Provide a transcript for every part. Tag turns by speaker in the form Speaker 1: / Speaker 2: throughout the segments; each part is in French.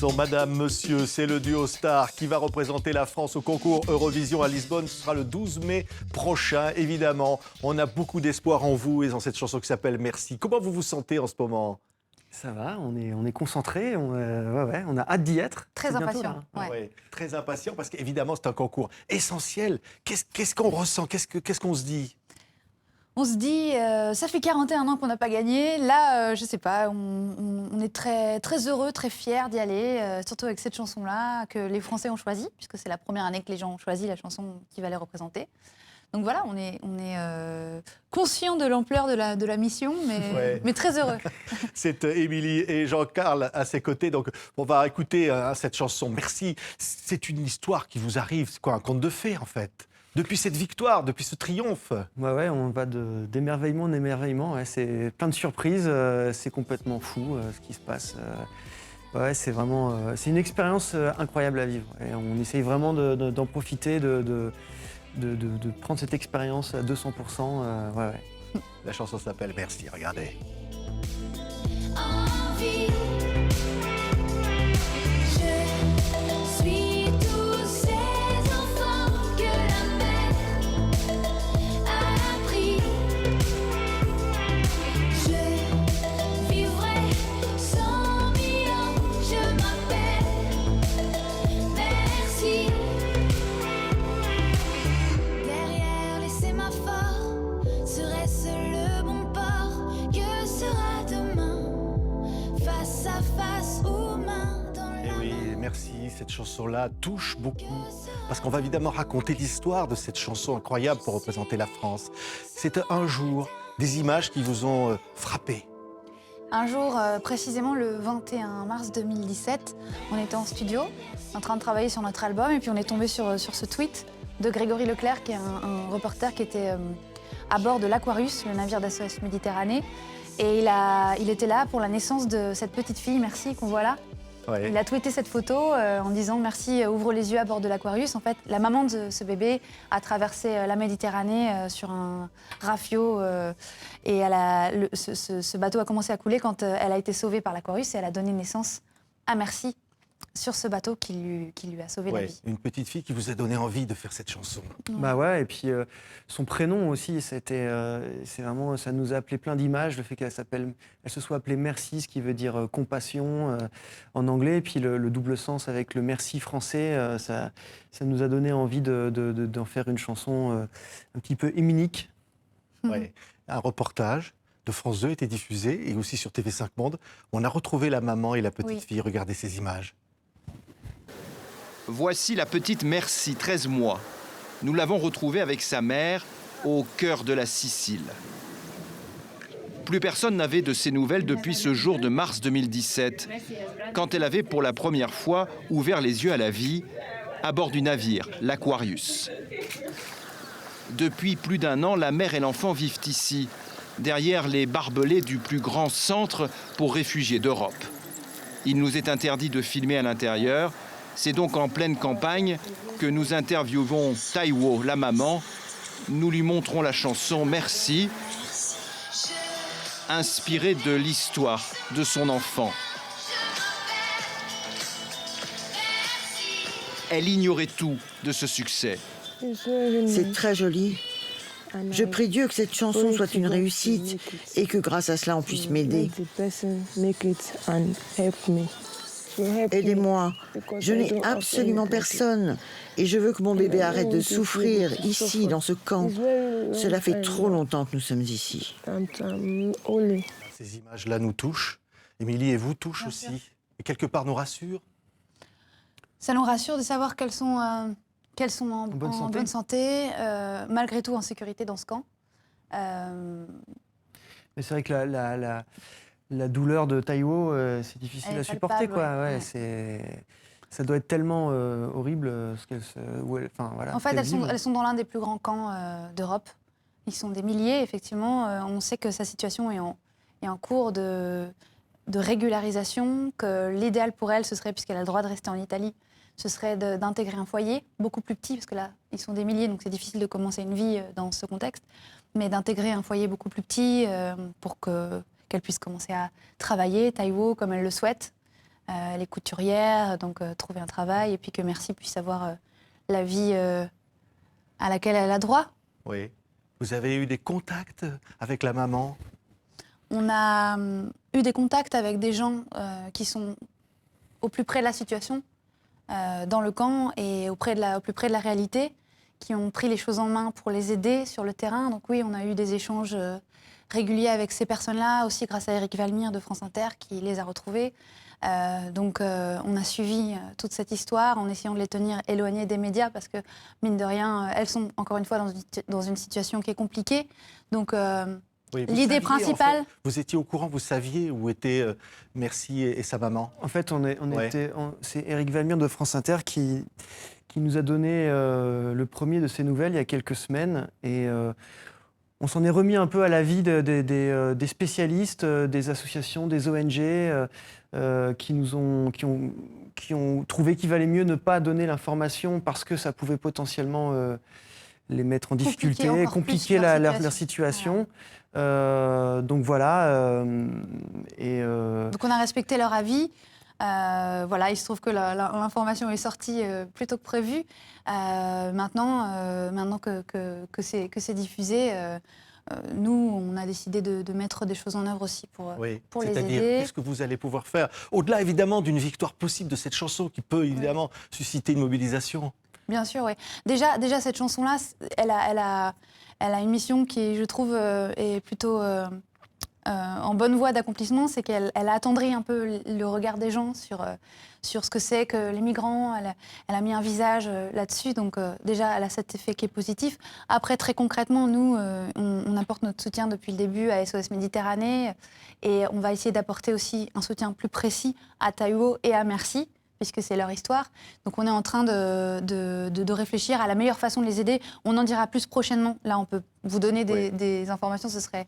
Speaker 1: chanson Madame, Monsieur, c'est le duo star qui va représenter la France au concours Eurovision à Lisbonne. Ce sera le 12 mai prochain, évidemment. On a beaucoup d'espoir en vous et dans cette chanson qui s'appelle Merci. Comment vous vous sentez en ce moment?
Speaker 2: Ça va, on est concentré, on a hâte d'y être.
Speaker 3: Très
Speaker 2: C'est bientôt,
Speaker 3: impatient.
Speaker 2: là.
Speaker 3: Ouais.
Speaker 1: Ouais, très impatient parce qu'évidemment c'est un concours essentiel. Qu'est-ce qu'on ressent? Qu'est-ce qu'on se dit?
Speaker 3: On se dit, ça fait 41 ans qu'on n'a pas gagné. Là, je sais pas, on est très, très heureux, très fiers d'y aller, surtout avec cette chanson-là que les Français ont choisie, puisque c'est la première année que les gens ont choisi la chanson qui va les représenter. Donc voilà, on est conscient de l'ampleur de la mission, mais très heureux.
Speaker 1: C'est Émilie et Jean-Carl à ses côtés. Donc on va écouter cette chanson. Merci. C'est une histoire qui vous arrive. C'est quoi, un conte de fées en fait? Depuis cette victoire, depuis ce triomphe.
Speaker 2: Ouais, on va d'émerveillement en émerveillement. Ouais, c'est plein de surprises, c'est complètement fou ce qui se passe. Ouais, c'est vraiment, c'est une expérience incroyable à vivre. Et on essaye vraiment d'en profiter, de prendre cette expérience à 200%. Ouais.
Speaker 1: La chanson s'appelle Merci. Regardez.
Speaker 4: Envie. Je suis tous ces enfants que la mer a pris. Je vivrai 100 000 ans. Je m'appelle Merci. Derrière les sémaphores, serait-ce le bon port? Que sera demain? Face à face ou main dans la
Speaker 1: Et oui,
Speaker 4: main.
Speaker 1: merci. Cette chanson-là touche beaucoup. Parce qu'on va évidemment raconter l'histoire de cette chanson incroyable pour représenter la France. C'est un jour, des images qui vous ont frappé.
Speaker 3: Un jour, précisément le 21 mars 2017, on était en studio, en train de travailler sur notre album, et puis on est tombé sur ce tweet de Grégory Leclerc, qui est un reporter qui était à bord de l'Aquarius, le navire d'SOS Méditerranée. Et il était là pour la naissance de cette petite fille, Merci, qu'on voit là.
Speaker 1: Ouais.
Speaker 3: Il a tweeté cette photo en disant « Merci, ouvre les yeux à bord de l'Aquarius ». En fait, la maman de ce bébé a traversé la Méditerranée sur un rafio et ce bateau a commencé à couler quand elle a été sauvée par l'Aquarius et elle a donné naissance à Merci sur ce bateau qui lui a sauvé la
Speaker 1: Ouais,
Speaker 3: vie.
Speaker 1: une petite fille qui vous a donné envie de faire cette chanson.
Speaker 2: Bah ouais, et puis son prénom aussi, c'est vraiment, ça nous a appelé plein d'images, le fait qu'elle se soit appelée Merci, ce qui veut dire compassion en anglais, et puis le double sens avec le merci français, ça nous a donné envie d'en faire une chanson un petit peu héminique.
Speaker 1: Ouais. Un reportage de France 2 était diffusé et aussi sur TV5 Monde. On a retrouvé la maman et la petite fille. Regardez ces images.
Speaker 5: Voici la petite Merci, 13 mois. Nous l'avons retrouvée avec sa mère au cœur de la Sicile. Plus personne n'avait de ses nouvelles depuis ce jour de mars 2017, quand elle avait pour la première fois ouvert les yeux à la vie à bord du navire, l'Aquarius. Depuis plus d'un an, la mère et l'enfant vivent ici, derrière les barbelés du plus grand centre pour réfugiés d'Europe. Il nous est interdit de filmer à l'intérieur. C'est donc en pleine campagne que nous interviewons Taiwo, la maman. Nous lui montrons la chanson Merci, inspirée de l'histoire de son enfant. Elle ignorait tout de ce succès.
Speaker 6: C'est très joli. Je prie Dieu que cette chanson soit une réussite et que grâce à cela on puisse m'aider. Aidez-moi. Je n'ai absolument personne et je veux que mon bébé arrête de souffrir ici, dans ce camp. Cela fait trop longtemps que nous sommes ici.
Speaker 1: Ces images-là nous touchent. Émilie et vous touchent aussi. Et quelque part nous rassurent.
Speaker 3: Ça nous rassure de savoir qu'elles sont en bonne santé, malgré tout en sécurité dans ce camp.
Speaker 2: Mais c'est vrai que la douleur de Taiwo, c'est difficile
Speaker 3: Elle est
Speaker 2: à supporter,
Speaker 3: palpable,
Speaker 2: quoi.
Speaker 3: ouais.
Speaker 2: Ça doit être tellement horrible ce qu'elle
Speaker 3: En fait, elles sont dans l'un des plus grands camps d'Europe. Ils sont des milliers, effectivement. On sait que sa situation est en cours de régularisation, que l'idéal pour elle, ce serait, puisqu'elle a le droit de rester en Italie, ce serait d'intégrer un foyer beaucoup plus petit, parce que là, ils sont des milliers, donc c'est difficile de commencer une vie dans ce contexte, mais d'intégrer un foyer beaucoup plus petit pour qu'elle puisse commencer à travailler, Taiwo, comme elle le souhaite, Elle est couturière, donc trouver un travail, et puis que Merci puisse avoir la vie à laquelle elle a droit.
Speaker 1: Oui. Vous avez eu des contacts avec la maman?
Speaker 3: On a eu des contacts avec des gens qui sont au plus près de la situation, dans le camp et au plus près de la réalité, qui ont pris les choses en main pour les aider sur le terrain. Donc oui, on a eu des échanges réguliers avec ces personnes-là, aussi grâce à Éric Valmire de France Inter qui les a retrouvés. Donc on a suivi toute cette histoire en essayant de les tenir éloignées des médias parce que, mine de rien, elles sont encore une fois dans une situation qui est compliquée. Donc
Speaker 1: oui,
Speaker 3: l'idée principale...
Speaker 1: En fait, vous étiez au courant, vous saviez où étaient Merci et sa maman?
Speaker 2: En fait, c'est Éric Valmire de France Inter qui nous a donné le premier de ces nouvelles il y a quelques semaines. Et on s'en est remis un peu à l'avis des spécialistes, des associations, des ONG qui ont trouvé qu'il valait mieux ne pas donner l'information parce que ça pouvait potentiellement les mettre en difficulté, compliquer leur situation. Donc voilà.
Speaker 3: Donc on a respecté leur avis. Voilà, il se trouve que l'information est sortie plus tôt que prévu. Maintenant que c'est diffusé, nous, on a décidé de mettre des choses en œuvre aussi pour les aider.
Speaker 1: C'est-à-dire, qu'est-ce que vous allez pouvoir faire? Au-delà, évidemment, d'une victoire possible de cette chanson qui peut, évidemment, susciter une mobilisation.
Speaker 3: Bien sûr, oui. Déjà cette chanson-là, elle a une mission qui, je trouve, est plutôt... en bonne voie d'accomplissement, c'est qu'elle a attendri un peu le regard des gens sur ce que c'est que les migrants. Elle a mis un visage là-dessus, donc déjà, elle a cet effet qui est positif. Après, très concrètement, nous, on apporte notre soutien depuis le début à SOS Méditerranée et on va essayer d'apporter aussi un soutien plus précis à Taiwo et à Merci, puisque c'est leur histoire. Donc on est en train de réfléchir à la meilleure façon de les aider. On en dira plus prochainement. Là, on peut vous donner des informations, ce serait...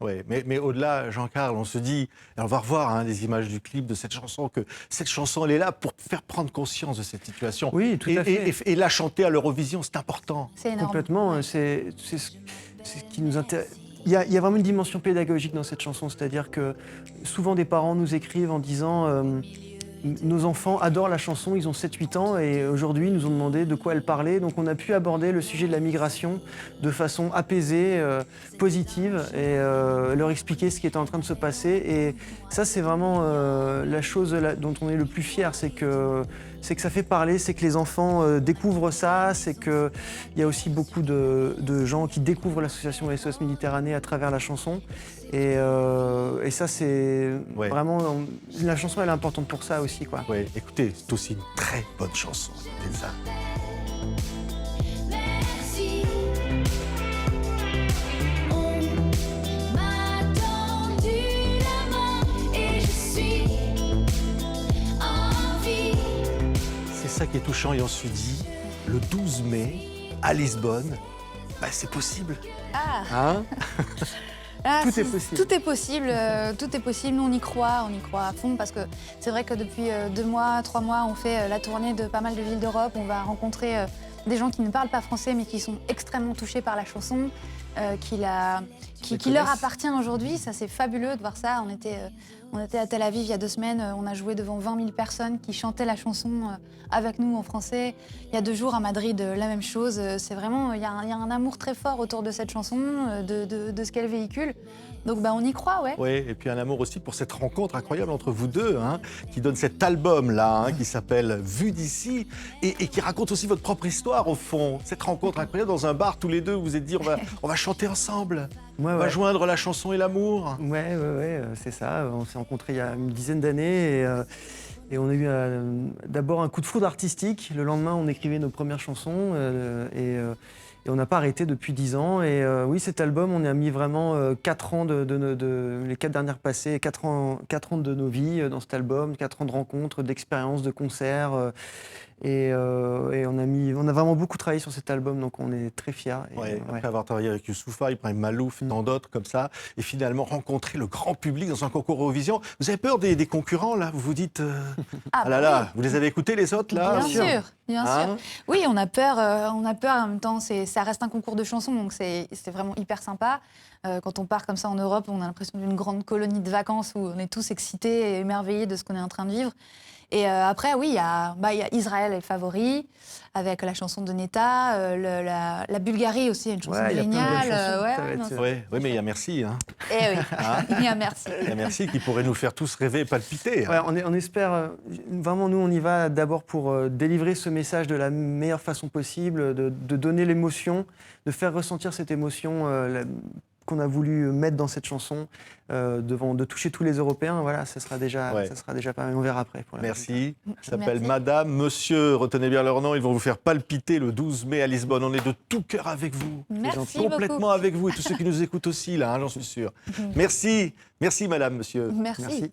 Speaker 1: Oui, mais au-delà, Jean-Carl, on se dit, et on va revoir des images du clip de cette chanson, que cette chanson, elle est là pour faire prendre conscience de cette situation.
Speaker 2: Oui, tout à fait.
Speaker 1: Et la chanter à l'Eurovision, c'est important.
Speaker 3: C'est énorme.
Speaker 2: Complètement, c'est ce qui nous intéresse. Il y a vraiment une dimension pédagogique dans cette chanson, c'est-à-dire que souvent des parents nous écrivent en disant nos enfants adorent la chanson, ils ont 7-8 ans et aujourd'hui ils nous ont demandé de quoi elle parlait. Donc on a pu aborder le sujet de la migration de façon apaisée, positive et leur expliquer ce qui était en train de se passer. Et ça c'est vraiment la chose dont on est le plus fier, c'est que ça fait parler, c'est que les enfants découvrent ça, c'est qu'il y a aussi beaucoup de gens qui découvrent l'association SOS Méditerranée à travers la chanson. Et ça, c'est vraiment... La chanson, elle est importante pour ça aussi, quoi.
Speaker 1: Oui, écoutez, c'est aussi une très bonne chanson. C'est ça.
Speaker 4: Merci. On m'a tendu la main et je suis en vie.
Speaker 1: C'est ça qui est touchant et on se dit, le 12 mai, à Lisbonne, c'est possible.
Speaker 3: Ah.
Speaker 2: Tout est possible.
Speaker 3: Tout est possible, tout est possible. Nous, on y croit à fond parce que c'est vrai que depuis 2 mois, 3 mois, on fait la tournée de pas mal de villes d'Europe. On va rencontrer des gens qui ne parlent pas français mais qui sont extrêmement touchés par la chanson, qui leur appartient aujourd'hui. Ça, c'est fabuleux de voir ça. On était à Tel Aviv il y a 2 semaines. On a joué devant 20 000 personnes qui chantaient la chanson avec nous en français. Il y a 2 jours à Madrid, la même chose. C'est vraiment, il y a un amour très fort autour de cette chanson, de ce qu'elle véhicule. Donc on y croit, ouais.
Speaker 1: Oui, et puis un amour aussi pour cette rencontre incroyable entre vous deux, qui donne cet album-là, qui s'appelle Vue d'ici, et qui raconte aussi votre propre histoire, au fond. Cette rencontre incroyable dans un bar, tous les deux, vous vous êtes dit, on va chanter ensemble, on va joindre la chanson et l'amour.
Speaker 2: Ouais, c'est ça. On s'est rencontrés il y a une dizaine d'années, et on a eu d'abord un coup de foudre artistique. Le lendemain, on écrivait nos premières chansons, et on n'a pas arrêté depuis 10 ans. Et oui, cet album, on a mis vraiment 4 ans les 4 dernières passées, 4 ans de nos vies dans cet album, 4 ans de rencontres, d'expériences, de concerts. Et on a vraiment beaucoup travaillé sur cet album, donc on est très fiers.
Speaker 1: Après avoir travaillé avec Youssoupha, Ibrahim Malouf, tant d'autres comme ça, et finalement rencontrer le grand public dans un concours Eurovision. Vous avez peur des concurrents, là? Vous vous dites, vous les avez écoutés, les autres, là?
Speaker 3: Bien sûr. Oui, on a peur en même temps, c'est ça reste un concours de chansons, donc c'est vraiment hyper sympa. Quand on part comme ça en Europe, on a l'impression d'une grande colonie de vacances où on est tous excités et émerveillés de ce qu'on est en train de vivre. Et après, oui, il y a Israël est favori, avec la chanson de Neta, la Bulgarie aussi, une chanson géniale.
Speaker 1: Oui, mais il y a Merci. Hein.
Speaker 3: Eh oui, il y a Merci.
Speaker 1: Il y a Merci qui pourrait nous faire tous rêver et palpiter. Hein.
Speaker 2: Ouais, on espère, vraiment, nous, on y va d'abord pour délivrer ce message de la meilleure façon possible, de donner l'émotion, de faire ressentir cette émotion qu'on a voulu mettre dans cette chanson, de toucher tous les Européens. Voilà, ça sera déjà pas mal. On verra après. Pour la
Speaker 1: Merci. Ça s'appelle Madame, Monsieur, retenez bien leur nom. Ils vont vous faire palpiter le 12 mai à Lisbonne. On est de tout cœur avec vous.
Speaker 3: Merci
Speaker 1: complètement
Speaker 3: beaucoup.
Speaker 1: avec vous et tous ceux qui nous écoutent aussi, là, hein, j'en suis sûr. Merci. Merci, Madame, Monsieur.
Speaker 3: Merci.